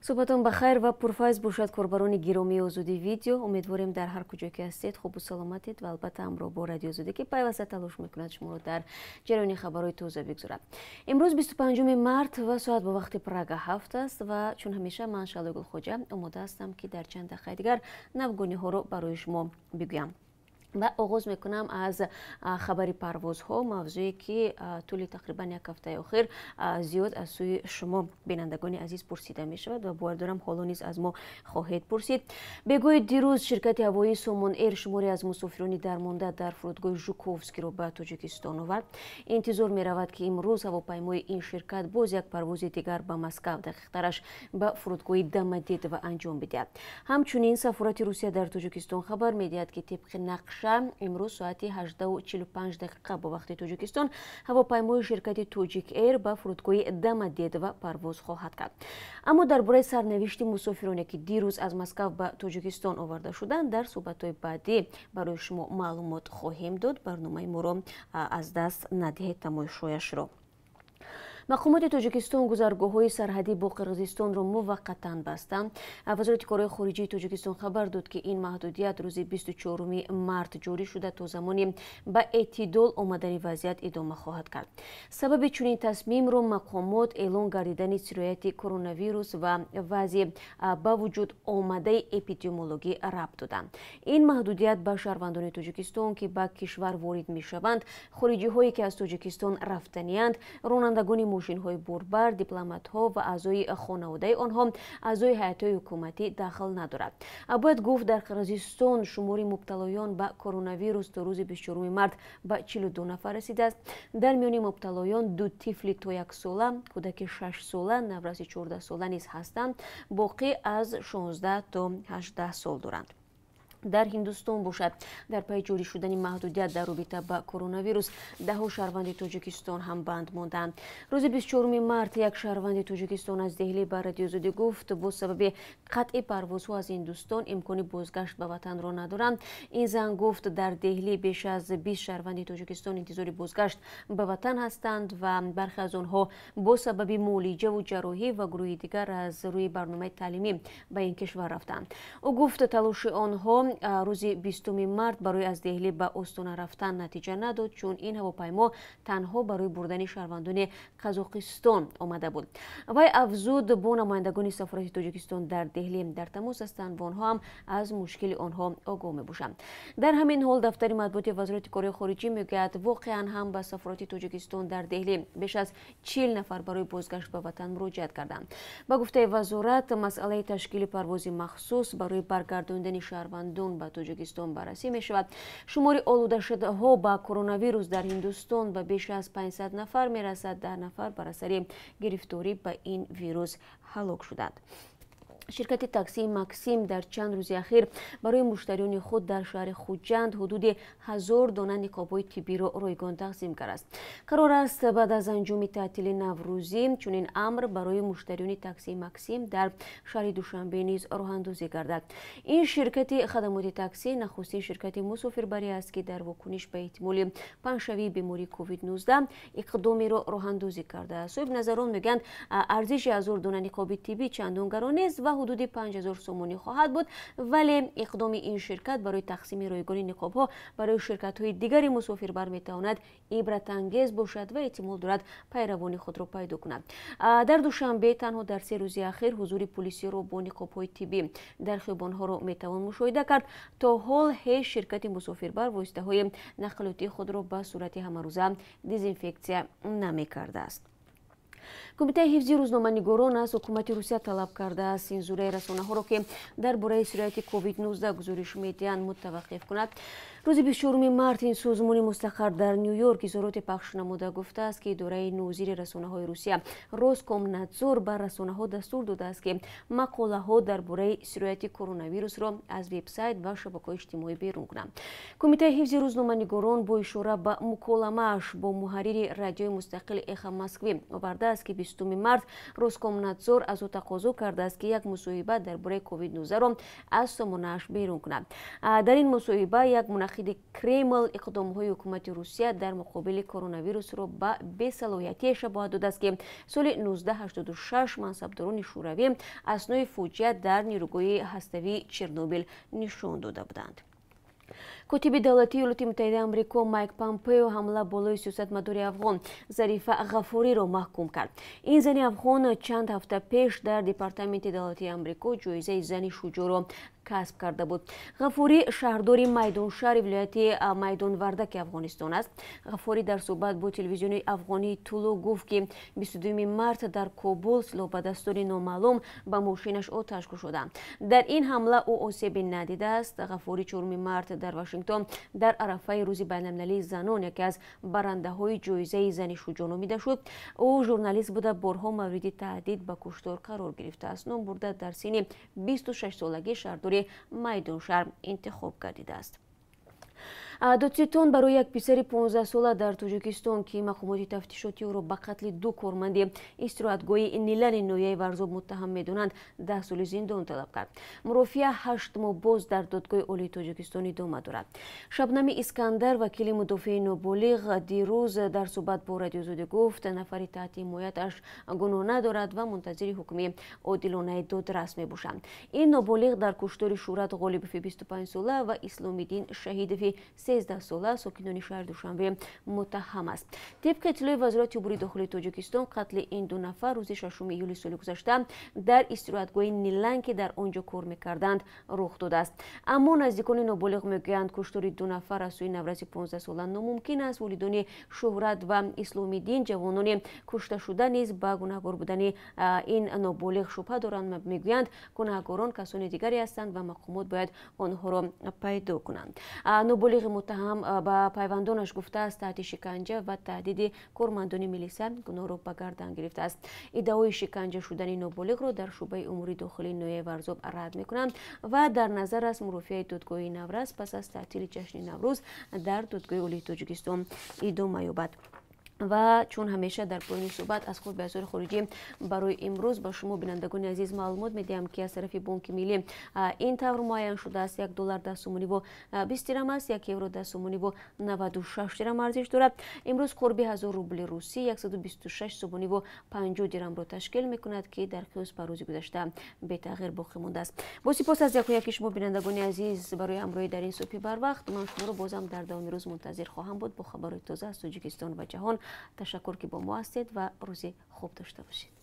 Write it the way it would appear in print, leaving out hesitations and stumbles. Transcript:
صبحتون بخیر و پرفایز باشد کاربران گرامی Ozodivideo. امیدواریم در هر کجا که هستید خوب و سلامتید و البته همراه با رادیو آزادی که پیوسته تلاش میکند شما رو در جریان خبرهای تازه بگذارد. امروز 25 مارت و ساعت به وقت پراگ 7 است و چون همیشه من شالو گلخوجه آماده هستم که در چند دقیقه دیگر نوگونی ها رو برای شما بگویم. و آغاز میکنم از خبری پروازها، موضوعی که طول تقریبا یک هفته اخیر زیاد از سوی شما بینندگان عزیز پرسیده می شود و باور دارم حالا نیز از ما خواهید پرسید. بگویید دیروز شرکت هوایی سومون ایر شماری از مسافرانی درمانده در فرودگاه ژوکوفسکی را به تاجیکستان آورد. انتظار می رود که امروز هواپیمای این شرکت باز یک پرواز دیگر به مسکو، دقیق‌ترش به فرودگاه دمدید و انجام بدهد. همچنین سفارت روسیه در تاجیکستان خبر می دهد که طبق نقشه امروز ساعت 18:45 دقیقه با وقت تاجیکستان هواپیمای شرکت تاجیک ایر به فرودگاه دمدید و پرواز خواهد کرد. اما درباره سرنوشت مسافرانی که دیروز از مسکو به تاجیکستان آورده شدند در صحبت‌های بعدی برای شما معلومات خواهیم داد. برنامه ما را از دست ندهید، تماشایش را. مقامات تاجیکستان گذرگاه‌های سرحدی با قرقیزستان را موقتاً بستند. وزارت کارهای خارجه تاجیکستان خبر داد که این محدودیت روز 24 مارت جاری شده تا زمانی به اعتدال آمدن وضعیت ادامه خواهد کرد. سبب چنین تصمیم را مقامات اعلان گردیدن سرایت کرونا ویروس و وضع با وجود آمده اپیدمیولوژی ربط دادند. این محدودیت به شهروندان تاجیکستان که به کشور وارد می‌شوند، خارجی‌هایی که از تاجیکستان رفتنی‌اند، رانندگان ماشین‌های بربر، دیپلمات‌ها و اعضای خانواده آنها اعضای هیئت‌های حکومتی داخل ندارد. باید گفت در قرقیزستان شمار مبتلایان به کرونا ویروس تا روز 24 مارت به 42 نفر رسیده است. در میان مبتلایان دو طفل تا 1 ساله، کودک 6 ساله، نوزاد 14 ساله نیز هستند. باقی از 16 تا 18 سال دارند. در هندوستان باشد در پی جاری شدن محدودیت در رابطه با کرونا ویروس 10 شهروند تاجیکستان هم بند ماندند. روز 24 مارت یک شهروند تاجیکستان از دهلی به رادیو آزادی گفت با سبب قطع پروازها از هندوستان امکان بازگشت به وطن را ندارند. این زن گفت در دهلی بیش از 20 شهروند تاجیکستان انتظار بازگشت به وطن هستند و برخی از آنها با سبب معالجه و جراحی و گروه دیگر از روی برنامه تعلیمی به این کشور رفتند. او گفت تلاش آنها روز 20 مارت برای از دهلی به استان رفتن نتیجه نداد، چون این هواپیما تنها برای بردن شهروندان قزاقستان آمده بود. وی افزود با نمایندگان سفارت تاجیکستان در دهلی در تماس هستند و آنها هم از مشکل آنها آگاه می‌باشند. در همین حال دفتر مطبوعات وزارت کارهای خارجه میگوید واقعا هم به سفارت تاجیکستان در دهلی بیش از 40 نفر برای بازگشت به وطن مراجعت کردند. با گفته وزارت مسئله تشکیل پرواز مخصوص برای برگرداندن شهروندان به تاجیکستان بررسی می شود. شمار آلوده شده ها با کرونا ویروس در هندوستان به بیش از 500 نفر می رسد. 10 نفر بر اثر گرفتاری به این ویروس هلاک شدند. شرکت تاکسی ماکسیم در چند روز اخیر برای مشتریان خود در شهر خوجند حدود 1000 دانه نقاب‌های طبی را رایگان تقسیم کرده است. قرار است بعد از انجام تعطیل نوروزی چنین امر برای مشتریان تاکسی ماکسیم در شهر دوشنبه نیز راه اندازی گردد. این شرکت خدمات تاکسی نخستین شرکت مسافربری است که در واکنش به احتمال پنجشنبه بیماری کووید 19 اقدامی را راه اندازی کرده است. صاحب نظران میگن ارزش 1000 دانه نقاب طبی چندان گران نیست و حدود 5000 سومانی خواهد بود، ولی اقدام این شرکت برای تقسیم رایگان نقاب ها برای شرکت های دیگری مسافربر میتواند عبرت انگیز باشد و احتمال دارد پیروان خود را پیدا کند. در دوشنبه تنها در 3 روز اخیر حضور پلیسی را با نقاب های طبی در خیابان ها را میتوان مشاهده کرد. تا حال هیچ شرکت مسافربر واسطه های نقلاتی خود را به صورت همه‌روزه دزینفکسیون نمی‌کرده است. کمیته حفظی روزنامه‌نگاران از حکومت روسیه طلب کرده است سانسور رسانه‌ها را که درباره سرایت کووید 19 گزارش می‌دهند متوقف کند. روز 24 مارت این سازمان مستقر در نیویورک اظهارات پخش نموده گفته است که اداره نوزیر رسانه‌های روسیه روسکومنادزور بر رسانه‌ها دستور داده است که مقاله‌ها درباره سرایت کرونا ویروس را از وبسایت و شبکه‌های اجتماعی بیرون کنند. کمیته حفظی روزنامه‌نگاران با اشاره به مکالمه‌اش با محرر رادیوی مستقل اخ مسکوی آورده است که 20 март Роскомнадзор аз ӯ тақозо кардааст ки як мусоҳиба дар бораи COVID-19 аз сомонааш берун кунад. Дар ин мусоҳиба як мунаққиди Кремл иқдомҳои ҳукумати Русия дар муқобили коронавирусро ба бесалоҳиятие шабоҳат додааст ки соли 1986 мансабдорони шӯравӣ аснои фоҷиа дар нирӯгоҳи ҳаставии Чернобил нишон дода буданд. котиби давлатии Иёлоти Муттаҳидаи Амрико Майк Помпео ҳамла болои сиёсатмадори афғон Зарифа Ғафуриро маҳкум кард. Ин зани афғон чанд ҳафта пеш дар Департаменти давлатии Амрико ҷоизаи зани шуҷоъро касб карда буд. Ғафури шаҳрдори Майдоншаҳри вилояти Майдонвардаки Афғонистон аст. Ғафури дар суҳбат бо телевизиони афғонии Тулу гуфт ки 22 март дар Кобул силоҳбадастони номаълум ба мошинаш оташ кушоданд. Дар ин ҳамла ӯ осебе надидааст. Ғафури 4 март дар Вашингтон дар арафаи рӯзи байналмилалии занон яке аз барандаҳои ҷоизаи зани шуҷоъ номида шуд. Ӯ журналист буда борҳо мавриди таҳдид ба куштор қарор гирифтааст. Ном бурда дар синни 26-солагӣ шаҳрдори Майдоншаҳр интихоб гардидааст. Додситон барои як писари 15 сола дар Тоҷикистон ки мақомоти тафтишоти ӯро ба қатли 2 корманди истироҳатгоҳи Нилани ноҳияи Варзоб муттаҳам медонанд 10 соли зиндон талаб кард. Мурофиа 8 моҳ боз дар додгоҳи олии Тоҷикистон идома дорад. Шабнами Искандар, вакили мудофии ноболиғ, дирӯз дар суҳбат бо Радиои Озодӣ гуфт нафари таҳти ҳимояташ гуноҳ надорад ва мунтазири ҳукми одилонаи додрас мебошад. Ин ноболиғ дар куштори Шӯрат Ғолибови 25 сола ва Исломиддин Шаҳидови 13 сола сокинони шаҳри Душанбе муттаҳам аст. Тибқи иттилои Вазорати Умури Дохилии Тоҷикистон, қатли ин ду нафар рӯзи 6 июли соли гузашта дар истироҳатгоҳи Нилан ки дар он ҷо кор мекарданд рух додааст. Аммо наздикони ноболиғ мегӯянд куштори 2 нафар аз сӯи навраси 15 сола номумкин аст. Волидони Шӯҳрат ва Исломиддин, ҷавонони кушташуда низ ба гунаҳгор будани ин ноболиғ шубҳа доранд. Мегӯянд гунаҳгорон касони дигаре ҳастанд ва мақомот бояд онҳоро пайдо кунанд. Ноболиғи муттаҳам ба пайвандонаш гуфтааст таҳти шиканҷа ва таҳдиди кормандони милиса гуноҳро ба гардан гирифтааст. Иддаои шиканҷа шудани ноболиғро дар шӯъбаи умури дохилии ноҳияи Варзоб рад мекунанд ва дар назар аст мурофиаи додгоҳи Навраз пас аз таътили ҷашни Наврӯз дар додгоҳи олии Тоҷикистон идома ёбад. ва чун ҳамеша дар поёни суҳбат аз худ баъзори хориҷӣ барои имрӯз ба шумо бинандагони азиз маълумот медиҳам ки аз тарафи Бонки Миллӣ ин тавр муайян шудааст: $1 10 сомониву 20 дирам аст, €1 10 сомониву 96 дирам арзиш дорад. имрӯз қурби 1000 рубли русӣ 126 сомониву 50 дирамро ташкил мекунад ки дар қиёс ба рӯзи гузашта бетағйир боқӣ мондаст. бо сипос аз якояки шумо бинандагони азиз барои ҳамроҳӣ дар ин субҳи барвақт, ман шуморо бозам дар давоми рӯз мунтазир хоҳам буд бо хабарои тоза аз Тоҷикистон ва ҷаҳон. ташаккур ки бо мо ҳастед ва рӯзи хуб дошта бошед.